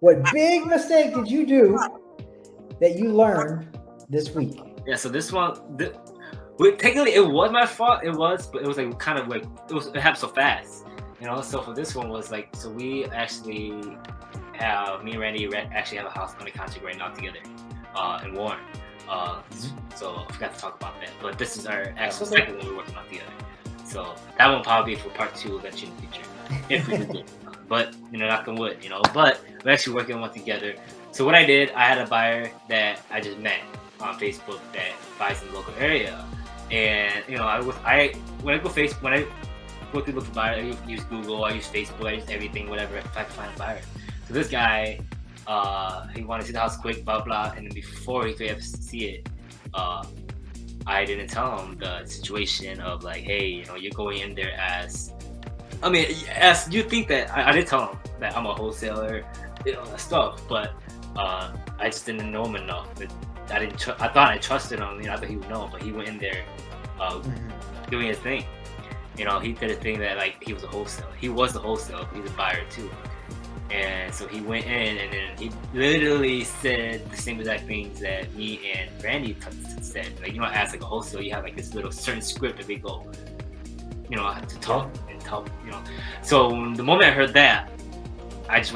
What big mistake did you do that you learned this week? Yeah, so this one, technically it was my fault. It was, but it was like kind of like it happened so fast, you know. So for this one was like, so we actually have me and Randy actually have a house under contract right now together, in Warren. So I forgot to talk about that, but this is our actual second one we're working on together. So that one probably be for part 2 eventually in the future, if we do it. But knock on wood, But we're actually working on one together. So what I did, I had a buyer that I just met on Facebook that buys in the local area, and when I go to look for buyer, I use Google, I use Facebook, I use everything, whatever, if I can find a buyer. So this guy, he wanted to see the house quick, blah blah, and then before he could ever see it, I didn't tell him the situation of like, hey, you're going in there as you think that I did tell him that I'm a wholesaler, that stuff, but I just didn't know him enough. I thought I trusted him, I thought he would know, but he went in there doing his thing. He did a thing that like he was a wholesaler. He was a wholesaler, but he's a buyer too. And so he went in and then he literally said the same exact things that me and Randy said. Like, as like a wholesaler, you have like this little certain script that they go, to talk and talk, So the moment I heard that, I just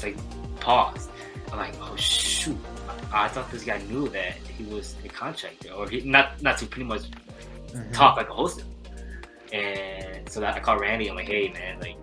like paused. I'm like, oh shoot. I thought this guy knew that he was a contractor, or he not to pretty much talk like a wholesaler. And so that I called Randy. I'm like, hey man, like,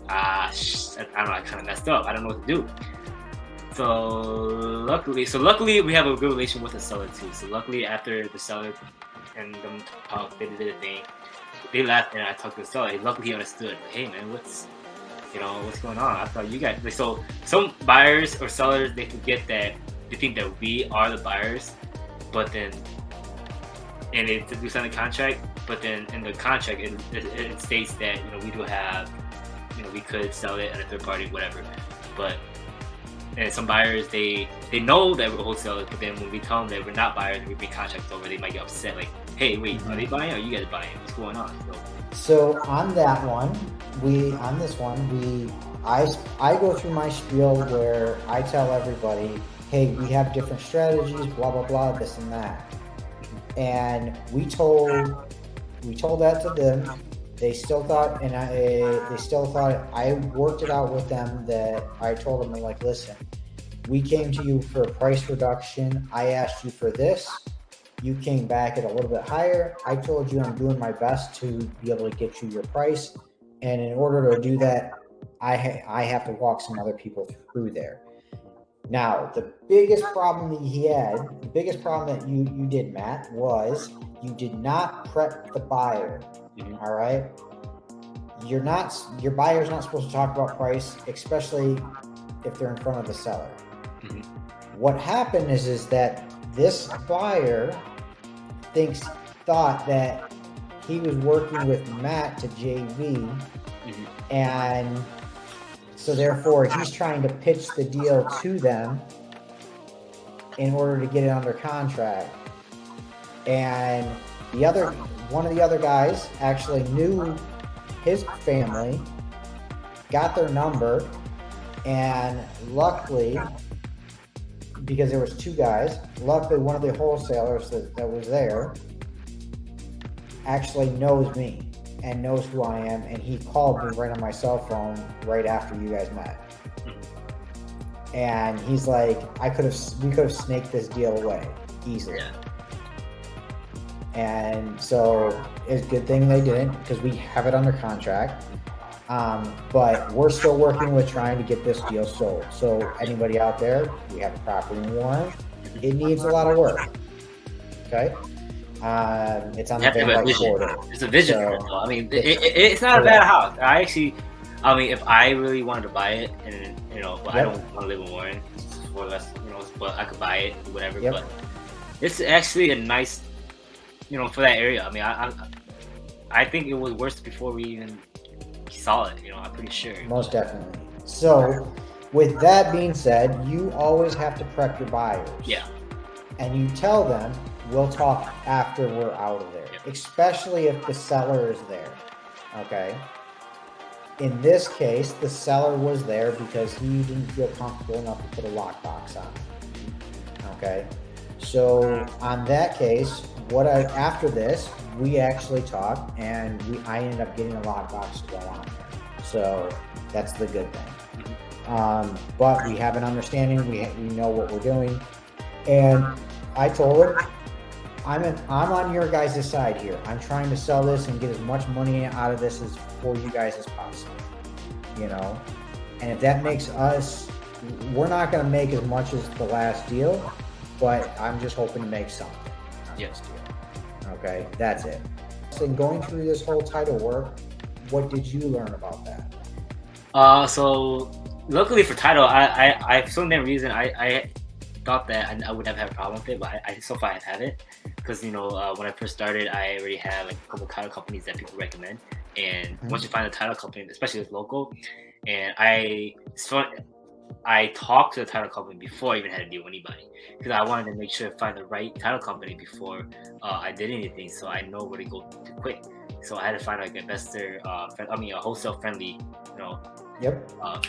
I don't know, I kind of messed up. I don't know what to do. So luckily we have a good relation with the seller too. So luckily after the seller and them talk, they did a thing. They left and I talked to the seller. Luckily he understood. Like, hey man, what's going on? I thought you guys. Like, so some buyers or sellers, they forget that they think that we are the buyers, but then and they do sign a contract. But then in the contract it states that we do have. We could sell it at a third party, whatever. And some buyers, they know that we're wholesalers, but then when we tell them that we're not buyers, we bring contracts over, they might get upset. Like, hey, wait, are they buying or are you guys buying? What's going on? So on that one, I go through my spiel where I tell everybody, hey, we have different strategies, blah, blah, blah, this and that. And we told that to them. They still thought, I worked it out with them that I told them, I'm like, listen, we came to you for a price reduction. I asked you for this. You came back at a little bit higher. I told you I'm doing my best to be able to get you your price. And in order to do that, I have to walk some other people through there. Now, the biggest problem that that you did, Matt, was you did not prep the buyer. All right. Your buyer's not supposed to talk about price, especially if they're in front of the seller. What happened is that this buyer thought that he was working with Matt to JV, and so therefore he's trying to pitch the deal to them in order to get it under contract. And one of the other guys actually knew his family, got their number, and luckily, because there was 2 guys, luckily one of the wholesalers that was there actually knows me and knows who I am, and he called me right on my cell phone right after you guys met. And he's like, we could have snaked this deal away easily. Yeah. And so it's a good thing they didn't, because we have it under contract. But we're still working with trying to get this deal sold. So anybody out there, we have a property in Warren. It needs a lot of work. Okay. It's on the Van Dyke border. It's a vision. So, I mean, it's not a bad house. If I really wanted to buy it, and but I don't want to live in Warren, more or less, but I could buy it, whatever. Yep. But it's actually a nice, for that area. I mean, I think it was worse before we even saw it. I'm pretty sure. Most definitely. So, with that being said, you always have to prep your buyers. Yeah. And you tell them, we'll talk after we're out of there, especially if the seller is there. Okay. In this case, the seller was there because he didn't feel comfortable enough to put a lockbox on. Okay, so on that case, after this, we actually talked, and I ended up getting a lockbox to go on there. So that's the good thing. But we have an understanding. We know what we're doing, and I told him, I'm on your guys' side here. I'm trying to sell this and get as much money out of this as for you guys as possible. You know, and if that makes us, we're not going to make as much as the last deal, but I'm just hoping to make something on this deal. Okay, that's it. So going through this whole title work, what did you learn about that? So luckily for title, I for some damn reason I thought that I would never have a problem with it, but I so far I haven't, because when I first started, I already had like a couple title companies that people recommend, and once you find a title company, especially if it's local, and I talked to the title company before I even had to deal with anybody, because I wanted to make sure to find the right title company before I did anything, so I know where to go to quick. So I had to find like a wholesale friendly,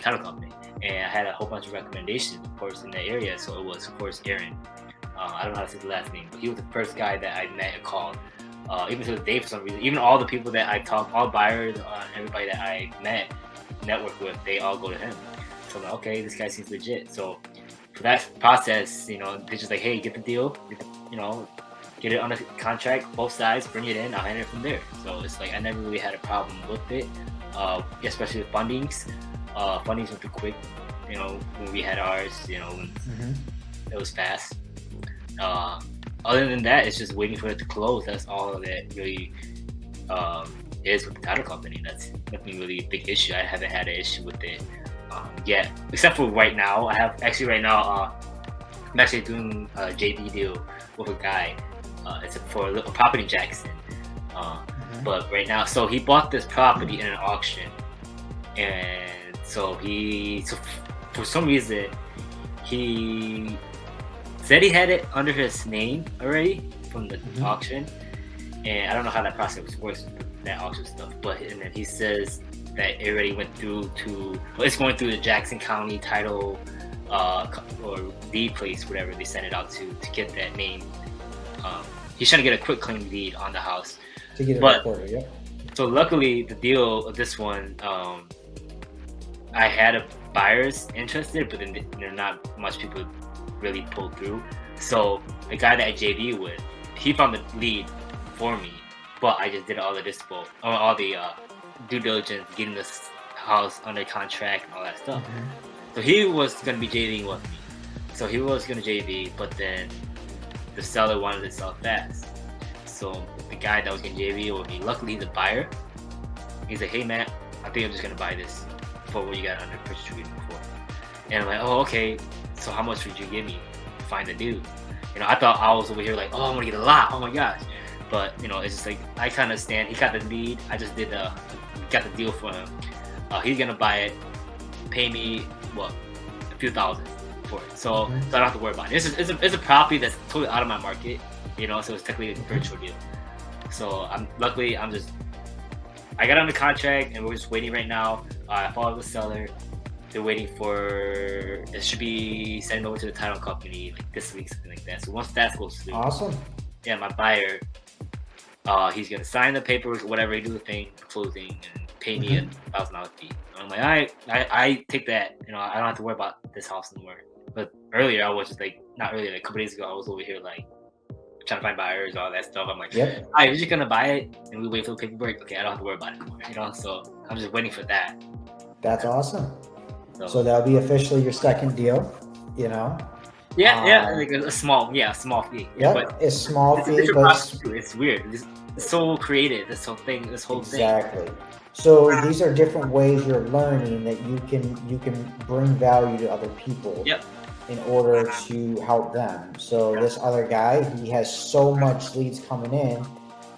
title company, and I had a whole bunch of recommendations, of course, in the area. So it was, of course, Aaron. I don't know how to say the last name, but he was the first guy that I met and called. Even to this day, for some reason, even all the people that I talk, all buyers, everybody that I network with, they all go to him. So I'm like, okay, this guy seems legit. So for that process, they're just like, hey, get the deal, get it on a contract, both sides, bring it in, I'll handle it from there. So it's like I never really had a problem with it, especially with fundings. Fundings went through quick, when we had ours, it was fast. Other than that, it's just waiting for it to close. That's all that really is with the title company. That's nothing really a big issue. I haven't had an issue with it yet, except for right now. I'm actually doing a JV deal with a guy. It's for a property in Jackson. But right now, so he bought this property in an auction, and so for some reason he said he had it under his name already from the auction, and I don't know how that process works with that auction stuff, and then he says that it already went through it's going through the Jackson County title or deed place, whatever they sent it out to get that name. He's trying to get a quick claim deed on the house to get it recorded. Yeah. So luckily, the deal of this one, I had a buyers interested, but then not much people really pulled through. So the guy that I JV with, he found the lead for me, but I just did all the due diligence, getting this house under contract and all that stuff. So he was gonna be JVing with me. So he was gonna JV, but then the seller wanted to sell fast. So the guy that was gonna JV with me, luckily he's a buyer. He's like, hey man, I think I'm just gonna buy this for what you got under purchase agreement before. And I'm like, oh okay. So how much would you give me to find the dude? I thought I was over here like, oh, I'm gonna get a lot. Oh my gosh. But it's just like I kind of stand. He got the lead. I just got the deal for him. He's gonna buy it, pay me a few thousand for it. So I don't have to worry about it. It's a property that's totally out of my market. So it's technically a virtual deal. So I got on the contract and we're just waiting right now. I followed the seller. They're waiting for it should be sent over to the title company like this week, something like that. So once that goes through, awesome. Yeah, my buyer, he's gonna sign the paperwork, whatever, he do the thing, closing, and pay me $1,000 fee. And I'm like, all right, I take that. I don't have to worry about this house anymore. But earlier, I was just like, not earlier, like a couple days ago, I was over here like trying to find buyers, all that stuff. I'm like, all right, we're just gonna buy it and we wait for the paperwork. Okay, I don't have to worry about it anymore. So I'm just waiting for that. That's awesome. So that'll be officially your second deal, Yeah, like a small fee. Yeah, but it's small fee, but it's weird. It's so creative. This whole thing. Exactly. So these are different ways you're learning that you can bring value to other people. Yep. In order to help them. So this other guy, he has so much leads coming in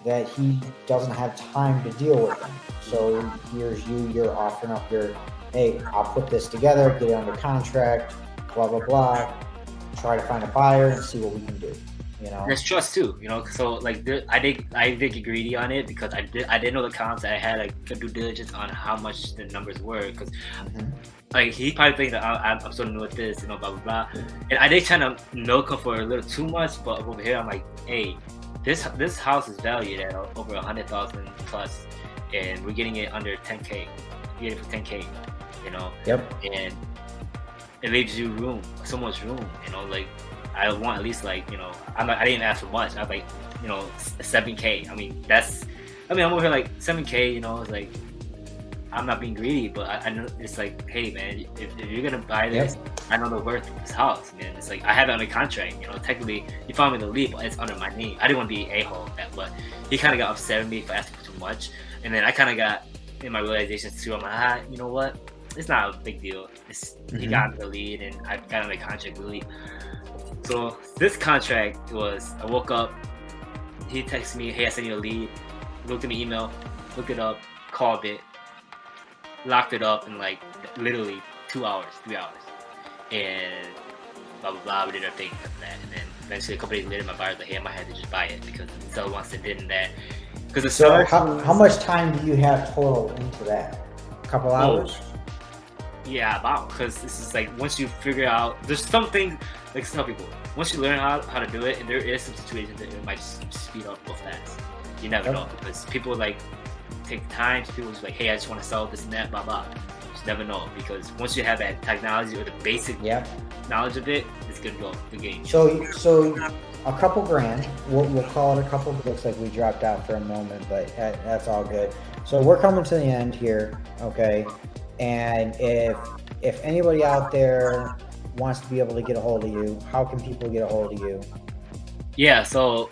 that he doesn't have time to deal with them. So here's you're offering up hey, I'll put this together, get it under contract, blah, blah, blah, try to find a buyer and see what we can do. you know. There's trust too, you know. So like, I did get greedy on it because I didn't know the comps. I had like good due diligence on how much the numbers were, because like he probably thinks that I'm so new at this, you know, blah blah blah. And I did try to milk him for a little too much, but over here I'm like, hey, this house is valued at over 100,000 plus, and we're getting it under 10K. We get it for 10K, you know. Yep. And it leaves you room, so much room, you know. Like, I want at least, like, you know, I didn't ask for much. I was like, you know, 7K. I mean, I'm over here like 7K, you know. It's like, I'm not being greedy, but I know it's like, hey man, if you're gonna buy this, I know the worth of this house, man. It's like, I have it under contract, you know. Technically, you found me the lead, but it's under my name. I didn't want to be a-hole, but he kind of got upset with me for asking for too much, and then I kind of got in my realizations too. I'm like, you know what? It's not a big deal. He got me the lead, and I got him a contract with the lead. So this contract was, I woke up, he texted me, hey, I sent you a lead, looked at my email, looked it up, called it, locked it up in like literally 2 hours, 3 hours, and blah blah blah. We did our thing after that, and then eventually a couple days later, my buyer's like, hey, I might have to just buy it because the seller wants to did that. Because the So seller, how much time do you have total into that? A couple hours? yeah, about, because this is like, once you figure out, there's some things, like, tell people, once you learn how to do it, and there is some situations that it might just speed up real fast. You never know, because people like take time. People just like, hey, I just want to sell this and that, blah blah. You just never know, because once you have that technology or the basic knowledge of it, it's gonna go the game. So a couple grand. We'll call it a couple. Looks like we dropped out for a moment, but that's all good. So we're coming to the end here, okay? And if anybody out there wants to be able to get a hold of you, how can people get a hold of you? Yeah, so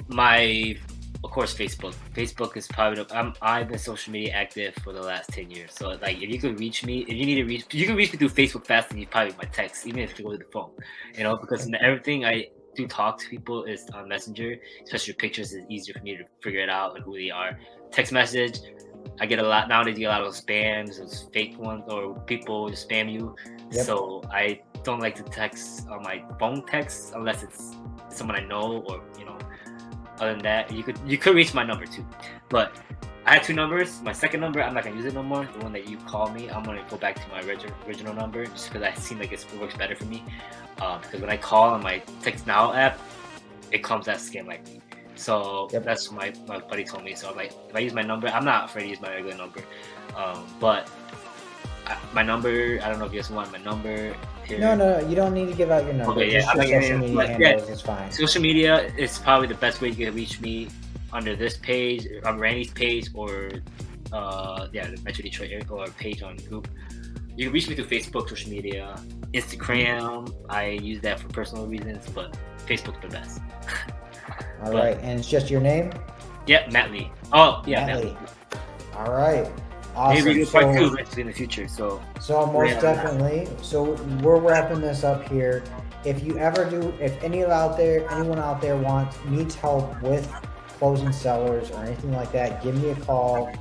of course, Facebook. Facebook is probably I've been social media active for the last 10 years. So like, if you could reach me, if you need to reach, you can reach me through Facebook faster than you probably my text, even if you go to the phone, you know, because everything I do talk to people is on Messenger, especially pictures is easier for me to figure it out and who they are. Text message, I get a lot nowadays. You get a lot of spams, those fake ones, or people just spam you. So I don't like to text on my phone text unless it's someone I know, or, you know. Other than that, you could reach my number too, but I had two numbers. My second number, I'm not gonna use it no more. The one that you call me, I'm gonna go back to my original number, just because I seem like it works better for me. Because when I call on my Text Now app, it comes as scam likely. So that's what my buddy told me. So I'm like, if I use my number, I'm not afraid to use my regular number. But my number, I don't know if you guys want my number here. No, you don't need to give out your number. Okay, Just your social media handles is fine. Social media is probably the best way you can reach me, under this page, on Randy's page, or the Metro Detroit area, or page on group. You can reach me through Facebook, social media, Instagram. I use that for personal reasons, but Facebook's the best. All right, and it's just your name? Yeah, Matt Lee. Oh, yeah, Matt Lee. All right. Awesome. Maybe we do part two eventually in the future. So most definitely. So we're wrapping this up here. If anyone out there needs help with closing sellers or anything like that, give me a call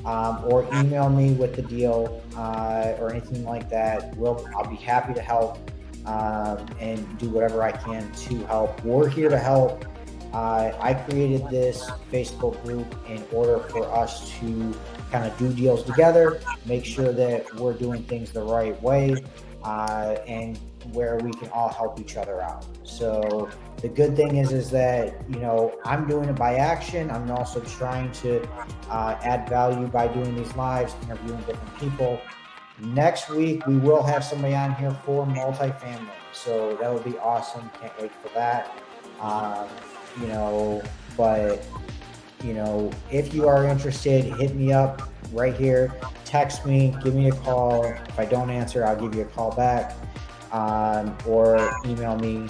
or email me with the deal or anything like that. I'll be happy to help and do whatever I can to help. We're here to help. I created this Facebook group in order for us to kind of do deals together, make sure that we're doing things the right way, and where we can all help each other out. So the good thing is that, you know, I'm doing it by action. I'm also trying to add value by doing these lives, interviewing different people. Next week, we will have somebody on here for multifamily. So that would be awesome. Can't wait for that. If you are interested, hit me up right here. Text me, give me a call. If I don't answer, I'll give you a call back. Or email me,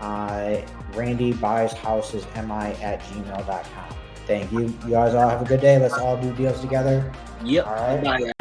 randybuyshousesmi@gmail.com. Thank you. You guys all have a good day. Let's all do deals together. Yep. All right. Bye.